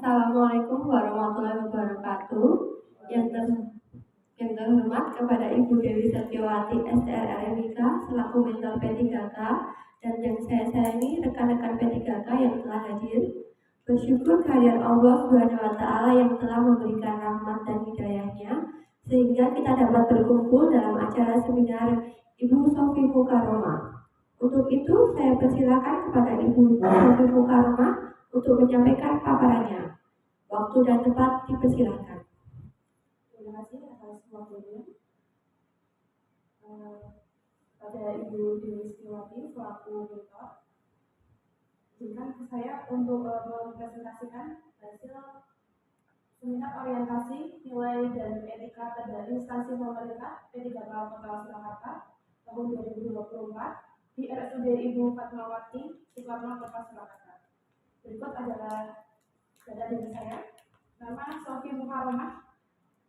Assalamualaikum warahmatullahi wabarakatuh. Yang, ter- yang terhormat kepada Ibu Dewi Setiawati STRRMIK selaku Mentor P3K dan yang saya sayangi rekan-rekan P3K yang telah hadir. Bersyukur kehadiran Allah SWT yang telah memberikan rahmat dan hidayahnya sehingga kita dapat berkumpul dalam acara seminar Ibu Sofi Mukaroma. Untuk itu saya persilakan kepada Ibu Sofi Mukaroma untuk menyampaikan paparannya. Waktu dan tempat dipersilakan. Terima kasih atas waktunya. Pada Ibu Dewi Setiawati selaku mentor, izinkan saya untuk mempresentasikan hasil seminar orientasi nilai dan etika pada instansi pemerintah P3K Kota Surakarta tahun 2024 di RSUD Ibu Fatmawati Soekarno Kota Surakarta. Berikut adalah data diri saya. Nama Sofi Mukaromah,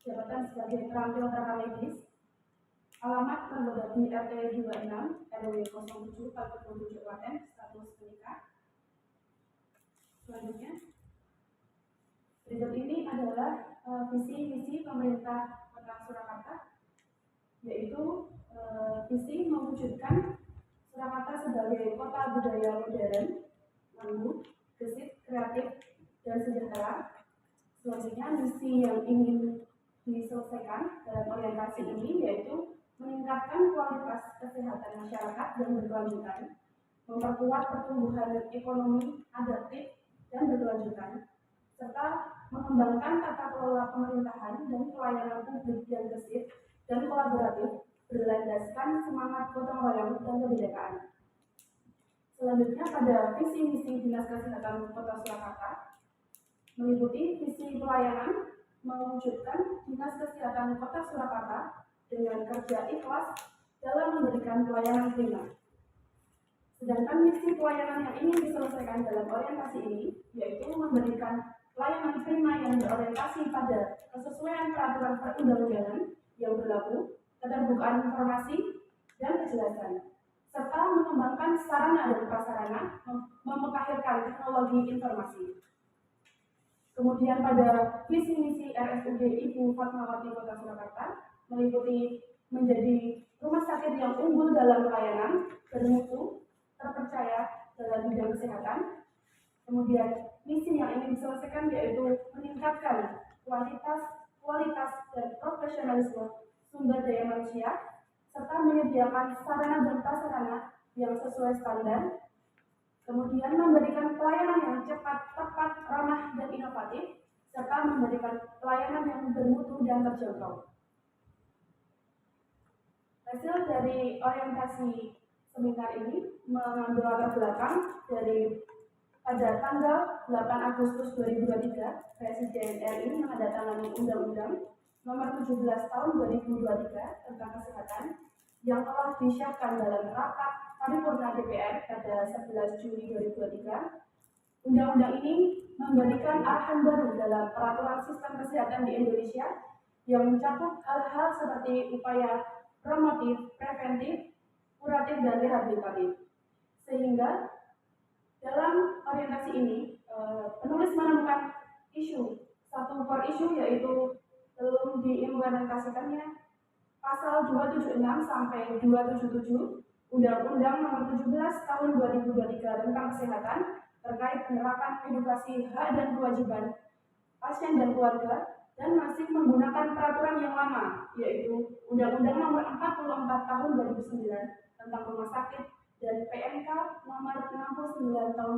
jabatan sebagai terampil rekam medis, alamat menggelar di RT 26 RW 07 47 Klaten, status menikah. Selanjutnya, berikut ini adalah visi misi pemerintah Kota Surakarta, yaitu visi mewujudkan Surakarta sebagai kota budaya modern, tangguh, gesit, kreatif, dan sejahtera. Selanjutnya, misi yang ingin diselesaikan dalam orientasi ini yaitu meningkatkan kualitas kesehatan masyarakat yang berkelanjutan, memperkuat pertumbuhan ekonomi adaptif dan berkelanjutan, serta mengembangkan tata kelola pemerintahan dan pelayanan publik yang gesit dan kolaboratif berlandaskan semangat gotong royong dan kebinekaan. Selanjutnya, pada visi misi Dinas Kesehatan Kota Surakarta meliputi visi pelayanan mewujudkan Dinas Kesehatan Kota Surakarta dengan kerja ikhlas dalam memberikan pelayanan prima. Sedangkan misi pelayanan yang ingin diselesaikan dalam orientasi ini yaitu memberikan pelayanan prima yang berorientasi pada kesesuaian peraturan perundang-undangan yang berlaku, keterbukaan informasi dan kejelasan, serta mengembangkan sarana dan prasarana memutakhirkan teknologi informasi. Kemudian pada visi misi RSUD Ibu Fatmawati Kota Surakarta meliputi menjadi rumah sakit yang unggul dalam pelayanan, bermutu, terpercaya dalam bidang kesehatan. Kemudian misi yang ingin diselesaikan yaitu meningkatkan kualitas dan profesionalisme sumber daya manusia serta menyediakan sarana dan prasarana yang sesuai standar. Kemudian memberikan pelayanan yang cepat, tepat, ramah, dan inovatif, serta memberikan pelayanan yang bermutu dan terjangkau. Hasil dari orientasi seminar ini mengambil latar belakang dari pada tanggal 8 Agustus 2023, Presiden RI menandatangani Undang-Undang Nomor 17 Tahun 2023 tentang Kesehatan yang telah disahkan dalam rapat paripurna DPR pada 11 Juli 2023. Undang-undang ini memberikan arahan baru dalam peraturan sistem kesehatan di Indonesia yang mencakup hal-hal seperti upaya promotif, preventif, kuratif, dan rehabilitatif. Sehingga dalam orientasi ini, penulis menemukan satu core issue yaitu belum diimplementasikannya Pasal 276 sampai 277 Undang-Undang Nomor 17 Tahun 2023 tentang Kesehatan terkait penerapan edukasi hak dan kewajiban pasien dan keluarga dan masih menggunakan peraturan yang lama yaitu Undang-Undang Nomor 44 Tahun 2009 tentang rumah sakit dan PMK Nomor 69 Tahun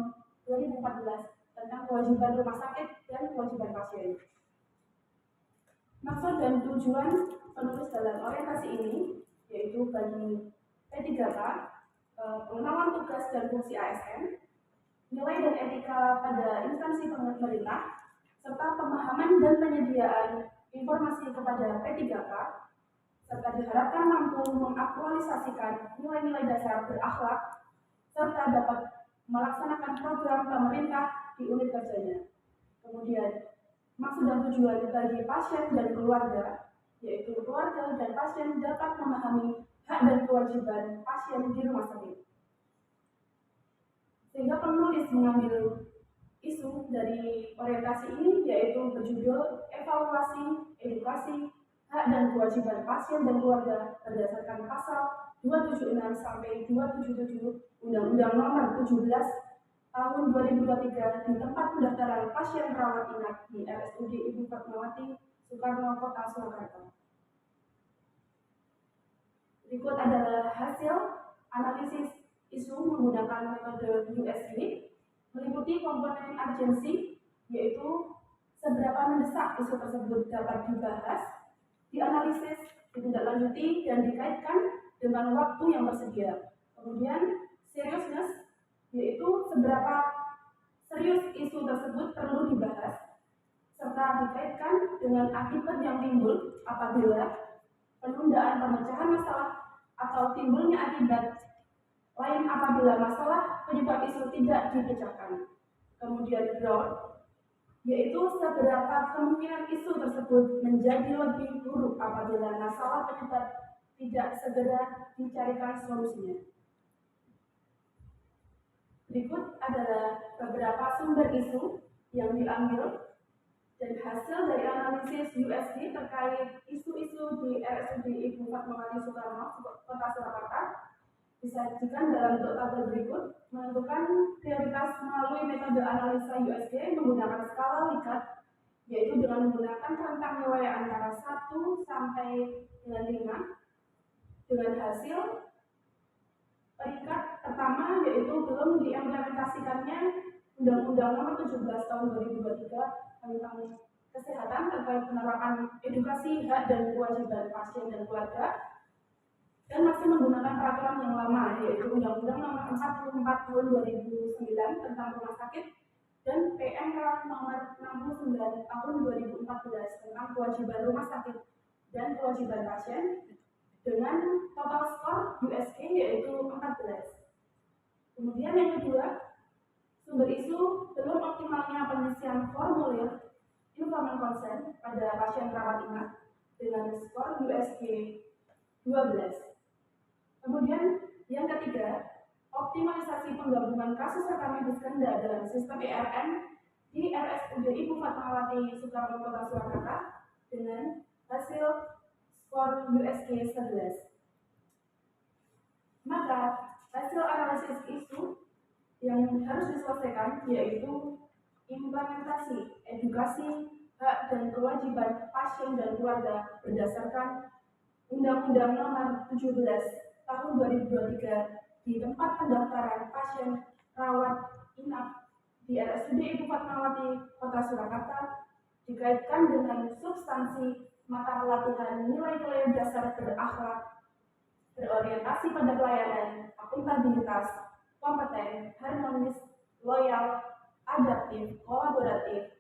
2014 tentang kewajiban rumah sakit dan kewajiban pasien. Maksud dan tujuan penulis dalam orientasi ini yaitu bagi P3K, pengenalan tugas dan fungsi ASN, nilai dan etika pada instansi pemerintah, serta pemahaman dan penyediaan informasi kepada P3K, serta diharapkan mampu mengaktualisasikan nilai-nilai dasar berakhlak, serta dapat melaksanakan program pemerintah di unit kerjanya. Kemudian, maksud dan tujuan bagi pasien dan keluarga, yaitu keluarga dan pasien dapat memahami hak dan kewajiban pasien di rumah sakit. Sehingga penulis mengambil isu dari orientasi ini yaitu berjudul Evaluasi Edukasi Hak dan Kewajiban Pasien dan Keluarga berdasarkan pasal 276 sampai 277 Undang-Undang Nomor 17 Tahun 2023 di tempat pendaftaran pasien rawat inap di RSUD Ibu Fatmawati Soekarno Kota Surakarta. Berikut adalah hasil analisis isu menggunakan metode USG meliputi komponen urgensi, yaitu seberapa mendesak isu tersebut dapat dibahas, dianalisis, ditindaklanjuti, dan dikaitkan dengan waktu yang tersedia. Kemudian seriousness, yaitu seberapa serius isu tersebut perlu dibahas, serta dikaitkan dengan akibat yang timbul apabila penundaan pemecahan masalah atau timbulnya akibat lain apabila masalah penyebab isu tidak dipecahkan. Kemudian ground, yaitu seberapa kemungkinan isu tersebut menjadi lebih buruk apabila masalah penyebab tidak segera dicarikan solusinya. Berikut adalah beberapa sumber isu yang diambil dan hasil dari analisis USG terkait isu-isu di RSUD Ibu Fatmawati Soekarno Kota Surakarta disajikan dalam bentuk tabel berikut. Menentukan prioritas melalui metode analisa USG menggunakan skala Likert, yaitu dengan menggunakan rentang nilai antara 1 sampai dengan 5, dengan hasil peringkat pertama yaitu belum diimplementasikannya Undang-Undang Nomor 17 Tahun 2023 tentang kesehatan terkait penerapan edukasi hak dan kewajiban pasien dan keluarga, dan masih menggunakan peraturan yang lama yaitu Undang-Undang Nomor 44 Tahun 2009 tentang rumah sakit dan PMK Nomor 69 Tahun 2014 tentang kewajiban rumah sakit dan kewajiban pasien, dengan total skor USG yaitu 14. Kemudian yang kedua, sumber isu belum optimalnya pengisian formulir informed consent pada pasien rawat inap dengan skor USG 12. Kemudian yang ketiga, optimalisasi penggabungan kasus rekam medis ganda dalam sistem ERM di RSUD Ibu Fatmawati Soekarno Kota Surakarta dengan hasil skor USG 11. Maka hasil analisis isu yang harus diselesaikan yaitu implementasi edukasi hak dan kewajiban pasien dan keluarga berdasarkan Undang-Undang Nomor 17 Tahun 2023 di tempat pendaftaran pasien rawat inap di RSUD Ibu Fatmawati Kota Surakarta, dikaitkan dengan substansi mata pelatihan nilai-nilai dasar berakhlak, berorientasi pada pelayanan, akuntabilitas, kompeten, harmonis, loyal, adaptif, kolaboratif,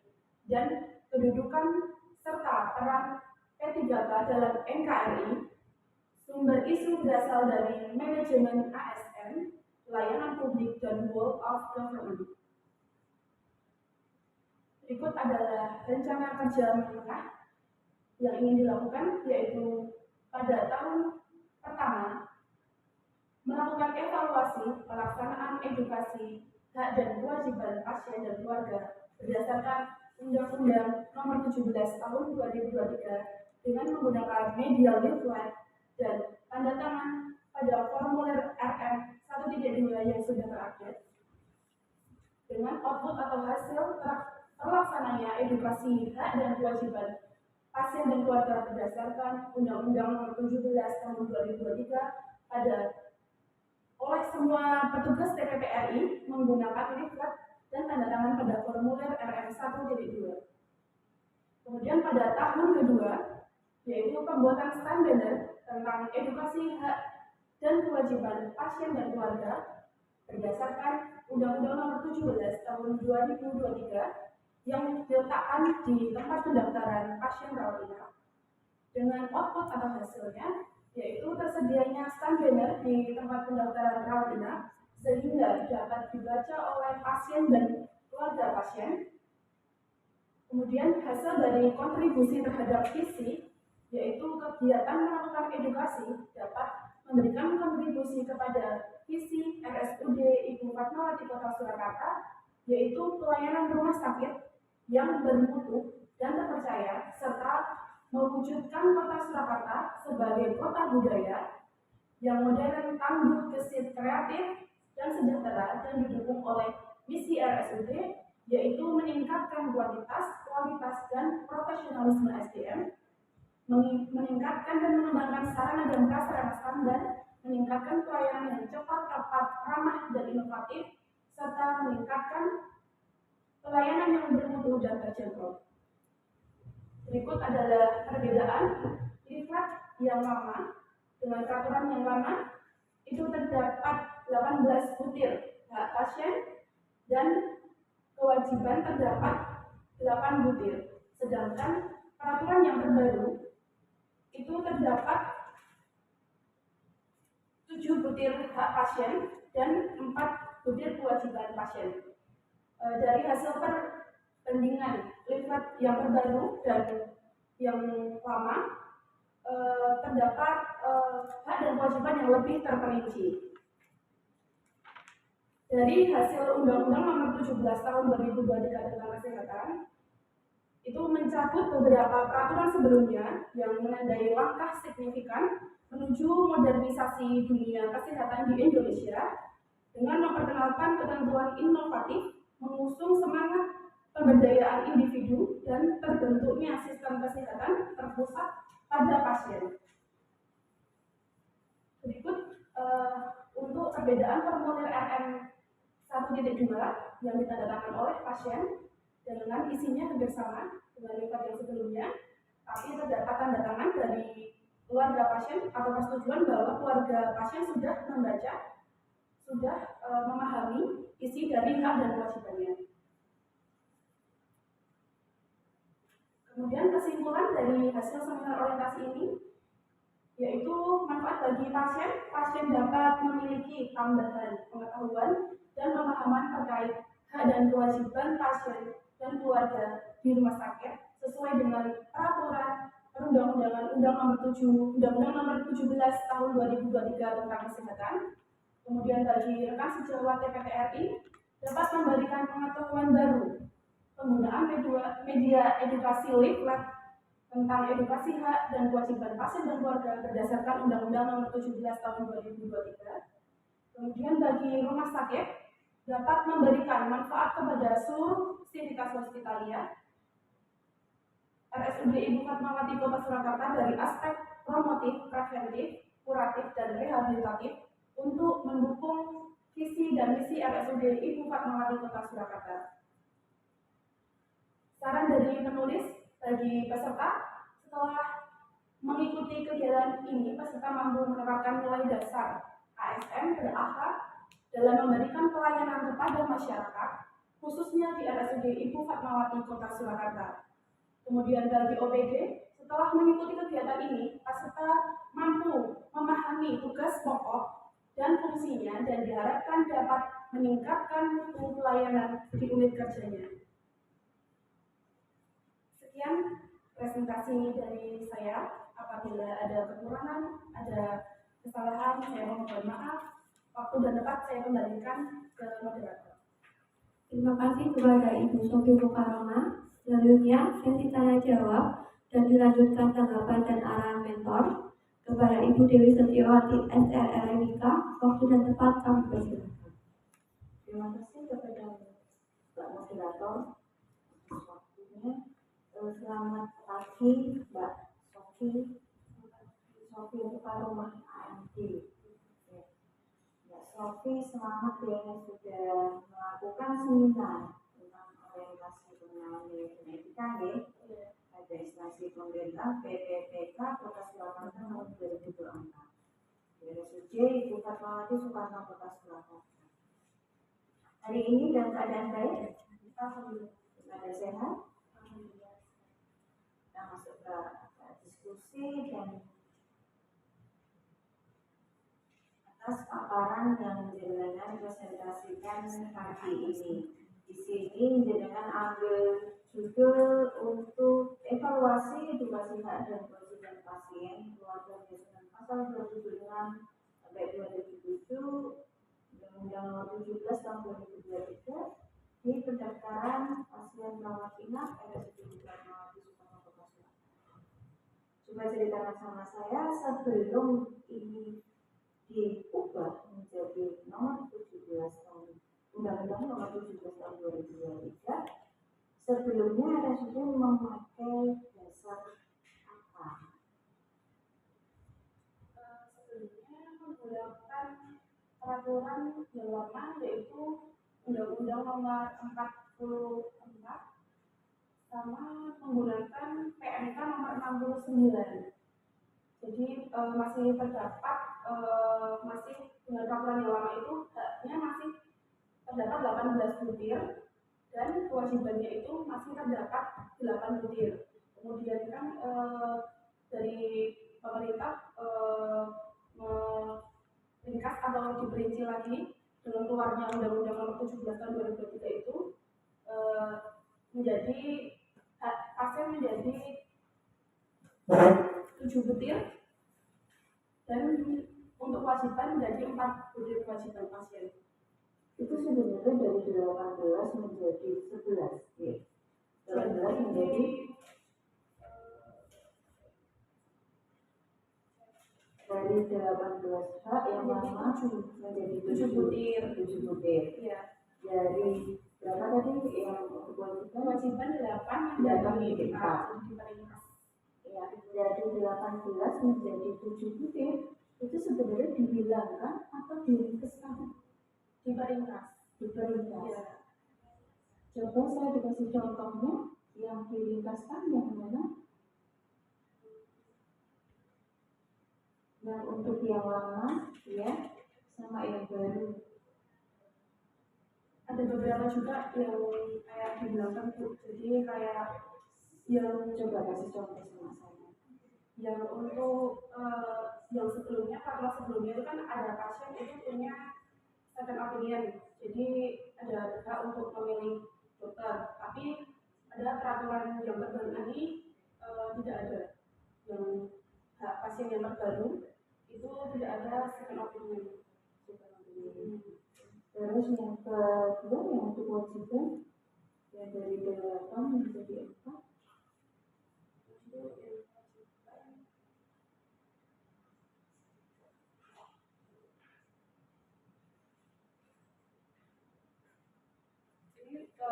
dan kedudukan serta peran P3K dalam NKRI. Sumber isu berasal dari manajemen ASN, layanan publik, dan whole of government. Berikut adalah rencana kerja menengah yang ingin dilakukan, yaitu pada tahun pertama melakukan evaluasi pelaksanaan edukasi hak dan kewajiban pasien dan keluarga berdasarkan Undang-Undang Nomor 17 Tahun 2023 dengan menggunakan media leaflet dan tanda tangan pada formulir RM 1.2 yang sudah terupdate. Dengan output atau hasil terlaksananya edukasi hak dan kewajiban pasien dan keluarga berdasarkan Undang-Undang Nomor 17 Tahun 2023 oleh semua petugas TPPRI menggunakan leaflet dan tanda tangan pada formulir RM 1.2. Kemudian pada tahun kedua, yaitu pembuatan stand banner tentang edukasi hak dan kewajiban pasien dan keluarga berdasarkan Undang-Undang Nomor 17 Tahun 2023 yang diletakkan di tempat pendaftaran pasien rawat inap. Dengan output atau hasilnya, yaitu tersedianya stand banner di tempat pendaftaran rawat inap sehingga dapat dibaca oleh pasien dan keluarga pasien. Kemudian hasil dari kontribusi terhadap visi, yaitu kegiatan melakukan edukasi dapat memberikan kontribusi kepada visi RSUD Ibu Fatmawati Kota Surakarta yaitu pelayanan rumah sakit yang bermutu dan terpercaya, serta mewujudkan kota Surakarta sebagai kota budaya yang modern, tangguh, gesit, kreatif, dan sejahtera, dan didukung oleh misi RSUD, yaitu meningkatkan kualitas, dan profesionalisme SDM, meningkatkan dan mengembangkan sarana dan prasarana standar, meningkatkan pelayanan yang cepat, tepat, ramah, dan inovatif, serta meningkatkan pelayanan yang bermutu dan terjangkau. Berikut adalah perbedaan leaflet yang lama dengan peraturan yang lama. Itu terdapat 18 butir hak pasien dan kewajiban terdapat 8 butir. Sedangkan peraturan yang terbaru itu terdapat 7 butir hak pasien dan 4 butir kewajiban pasien. Dari hasil perbandingan leaflet yang terbaru dan yang lama, terdapat hak dan kewajiban yang lebih terperinci. Dari hasil Undang-Undang Nomor 17 Tahun 2023 tentang Kesehatan, itu mencabut beberapa peraturan sebelumnya yang menandai langkah signifikan menuju modernisasi dunia kesehatan di Indonesia dengan memperkenalkan ketentuan inovatif, mengusung semangat pemberdayaan individu dan terbentuknya sistem kesehatan terpusat pada pasien. Berikut untuk perbedaan formulir RM 1.2 yang ditandatangani oleh pasien dengan isinya hampir sama dengan leaflet yang sebelumnya, tapi terdapat tanda tangan dari keluarga pasien atau persetujuan bahwa keluarga pasien sudah membaca, sudah memahami isi dari hak dan kewajibannya. Kemudian kesimpulan dari hasil seminar orientasi ini yaitu manfaat bagi pasien dapat memiliki tambahan pengetahuan dan pemahaman terkait hak dan kewajiban pasien dan keluarga di rumah sakit sesuai dengan peraturan perundang-undangan Undang-Undang Nomor 17 Tahun 2023 tentang Kesehatan. Kemudian bagi rekan sejawat TPTRI dapat memberikan pengetahuan baru, penggunaan media edukasi leaflet tentang edukasi hak dan kewajiban pasien dan keluarga berdasarkan Undang-Undang Nomor 17 Tahun 2023. Kemudian bagi rumah sakit dapat memberikan manfaat kepada seluruh sivitas hospitalia RSUD Ibu Fatmawati Kota Surakarta dari aspek promotif, preventif, kuratif, dan rehabilitatif untuk mendukung visi dan misi RSUD Ibu Fatmawati Kota Surakarta. Saran dari penulis bagi peserta, setelah mengikuti kegiatan ini, peserta mampu menerapkan nilai dasar ASN berakhlak dalam memberikan pelayanan kepada masyarakat, khususnya di RSUD Ibu Fatmawati Kota Surakarta. Kemudian bagi OPD, setelah mengikuti kegiatan ini, peserta mampu memahami tugas pokok dan fungsinya dan diharapkan dapat meningkatkan mutu pelayanan di unit kerjanya. Sekian presentasi dari saya. Apabila ada kekurangan, ada kesalahan, saya mohon maaf. Waktu dan tempat saya kembalikan ke moderator. Terima kasih kepada Ibu Sofi Mukaroma. Selanjutnya sesi tanya jawab dan dilanjutkan tanggapan dan arahan mentor kepada Ibu Dewi Setiawati SRRMIK. Waktu dan tempat kami persilakan. Terima kasih kepada Mbak Moderator waktunya. Selamat pagi Mbak Sofi Mukaroma AMD. Mbak Sofi semangat ya sudah melakukan seminar tentang orientasi pengenalan genetika ya. Ada instansi pemerintah PPPK Kota Surakarta tahun 2024. RSUD Ibu Fatmawati Soekarno Kota Surakarta. Hari ini dalam keadaan baik, ada sehat. Kita masuk ke diskusi dan atas paparan yang jenengan presentasikan pagi ini. Di sini jenengan ambil judul untuk evaluasi edukasi hak dan kewajiban pasien keluarga berdasarkan pasal 276 sampai 2007 Undang-Undang Nomor 17 Tahun 2023 di diceritakan sama saya sebelum ini diubah menjadi nomor 17 tahun Undang-Undang nomor 17 tahun 2023. Sebelumnya RSUD memakai dasar apa? Sebelumnya menggunakan peraturan yang lama, yaitu Undang-Undang nomor 44 sama menggunakan PMK nomor 69. Jadi masih terdapat masih dengan peraturan yang lama itu haknya masih terdapat 18 butir dan kewajibannya itu masih terdapat 8 butir. Kemudian kan dari pemerintah meringkas atau diperinci lagi dengan keluarnya Undang-Undang nomor 17 tahun 2023 itu menjadi pasien menjadi 7 butir dan untuk kewajiban menjadi 4 butir kewajiban pasien. Itu sebenarnya dari 18 menjadi 11 ya. 18 menjadi dari 18 hak yang lama menjadi 7 butir. Ya. Dari berapa tadi yang untuk Kewajiban 8 menjadi 4. Ya, dari 18 menjadi 7 butir itu sebenarnya dihilangkan atau diringkaskan? Diperingkas. Ya. Coba saya dikasih contohnya yang diringkaskan yang mana? Yang untuk yang lama ya sama yang baru. Ada beberapa juga yang kayak dibilangkan Bu, jadi kayak yang Coba kasih contoh sama saya. yang untuk yang sebelumnya, karena sebelumnya itu kan ada pasien itu punya second opinion, jadi ada hak untuk memilih dokter, tapi ada peraturan yang terbaru ini tidak ada yang hak pasien yang terbaru itu tidak ada second opinion. Terus yang kedua yang untuk kewajiban yang dari 8 menjadi 4.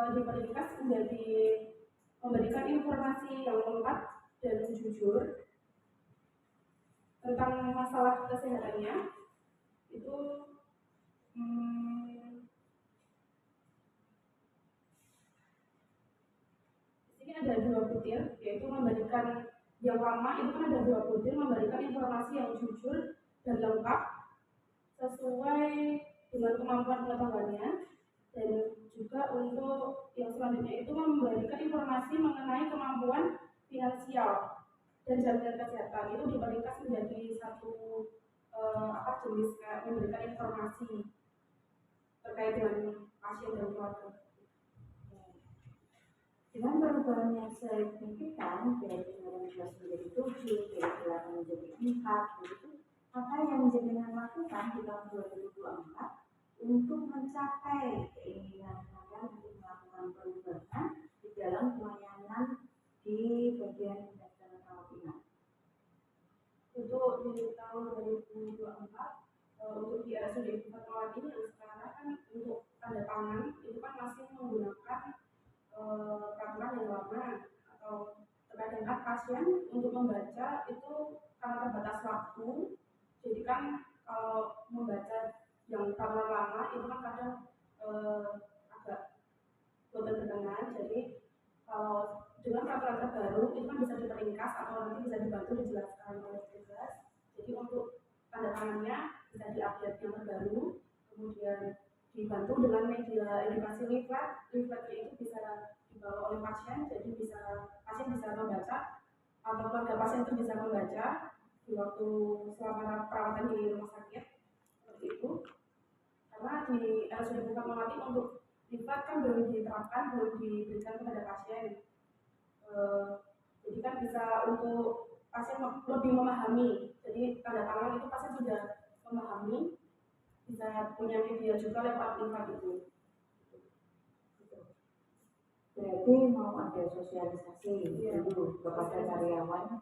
Diperingkas menjadi memberikan informasi yang lengkap dan jujur tentang masalah kesehatannya itu di sini ada 2 butir, yaitu memberikan yang lama itu kan ada 2 butir, memberikan informasi yang jujur dan lengkap sesuai dengan kemampuan pengetahuannya, dan juga untuk yang selanjutnya itu memberikan informasi mengenai kemampuan finansial dan jaminan kesehatan. Itu diperingkas menjadi satu jenis kayak memberikan informasi terkait dengan pasien dan keluarga. Dengan perubahan yang signifikan dari 19 menjadi 7, dari 8 menjadi 4, begitu, apa yang menjadi lakukan di tahun 2024 untuk mencapai keinginan Anda untuk melakukan perubahan di dalam pelayanan di bagian pendaftaran rawat inap? Untuk di tahun 2024 untuk di RSUD Fatmawati yang sekarang kan untuk tanda tangan itu kan masih menggunakan peraturan yang lama, atau terkadang kan pasien untuk membaca itu karena terbatas waktu, jadi kan kalau membaca yang peraturan lama itu kan kadang agak boten berkenan. Jadi kalau dengan peraturan terbaru itu kan bisa diperingkas atau nanti bisa dibantu dijelaskan oleh petugas. Jadi untuk tanda tangannya bisa diupdate yang terbaru, kemudian dibantu dengan media edukasi leafletnya itu bisa dibawa oleh pasien, jadi pasien bisa membaca atau keluarga pasien itu bisa membaca di waktu selama perawatan di rumah sakit, seperti itu. Karena di RSUD Fatmawati untuk leaflet kan belum diterapkan, belum diberikan kepada pasien. Jadi kan bisa untuk pasien lebih memahami, jadi tanda tangan itu pasien sudah memahami, bisa punya media juga lewat leaflet itu. Berarti mau ada sosialisasi dulu kepada karyawan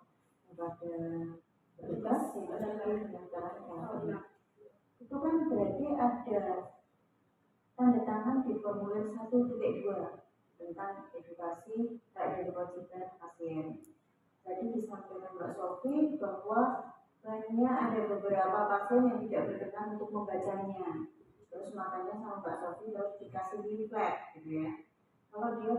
kepada petugas yang ada di pendaftaran karantina. Itu kan berarti ada tanda tangan di formulir 1.2 tentang edukasi hak dan kewajiban pasien. Tadi disampaikan Mbak Sofi bahwa banyak ada beberapa pasien yang tidak berkenan untuk membacanya. Terus makanya sama Mbak Sofi harus dikasih leaflet gitu ya. Kalau dia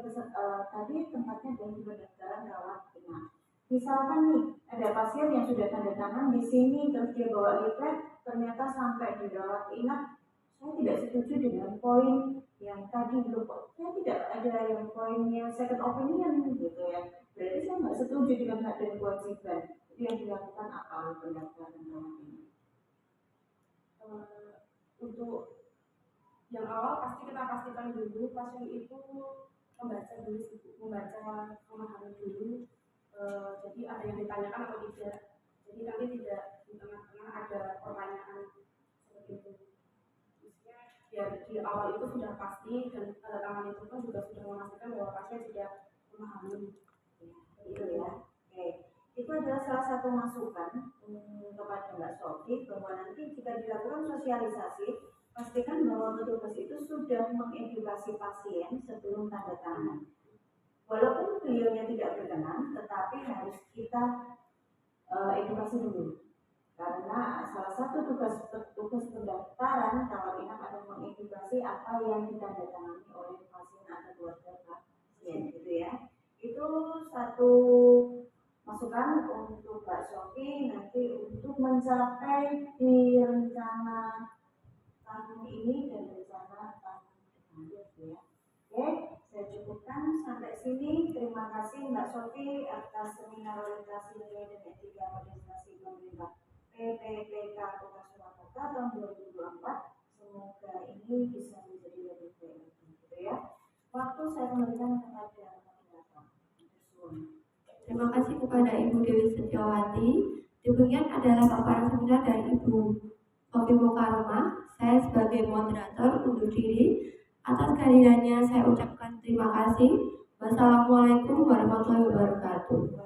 tadi tempatnya adalah di pendaftaran rawat inap. Misalkan nih ada pasien yang sudah tanda tangan di sini terus dia bawa leaflet, ternyata sampai di rawat inap, saya tidak setuju dengan poin yang tadi belum. Saya tidak ada yang poinnya second opinion gitu ya. Berarti saya nggak setuju dengan hak dan kewajiban. Itu yang dilakukan apa oleh pendaftaran rawat inap? Untuk yang awal pasti kita pastikan dulu pasien itu membaca memahami dulu. Jadi ada yang ditanyakan atau tidak. Jadi nanti tidak di tengah-tengah ada pertanyaan seperti itu. Maksudnya ya di awal itu sudah pasti dan tanda tangan itu pun juga sudah memastikan bahwa pasien sudah memahami. Itu ya. Oke. Itu adalah salah satu masukan kepada Mbak Sofi bahwa nanti jika dilakukan sosialisasi, pastikan bahwa petugas itu sudah mengedukasi pasien sebelum tanda tangan. Walaupun beliaunya tidak berkenan, tetapi harus kita edukasi dulu. Karena salah satu tugas pendaftaran rawat inap adalah mengedukasi apa yang ditandatangani oleh pasien atau keluarga pasien, gitu ya. Itu satu masukan untuk Mbak Sofi nanti untuk mencapai di rencana tahun ini dan rencana tahun depan, gitu ya. Oke, saya cukupkan sampai sini. Terima kasih Mbak Sofi atas seminar orientasi nilai dan etika organisasi pemerintah PPPK Kota Surakarta tahun 2024. Semoga ini bisa menjadi lebih baik, gitu ya. Waktu saya kembalikan kepada moderator. Terima kasih kepada Ibu Dewi Setiawati. Demikian adalah paparan seminar dari Ibu Sofi Mukarramah. Saya sebagai moderator undur diri. Atas kehadirannya saya ucapkan terima kasih. Wassalamualaikum warahmatullahi wabarakatuh.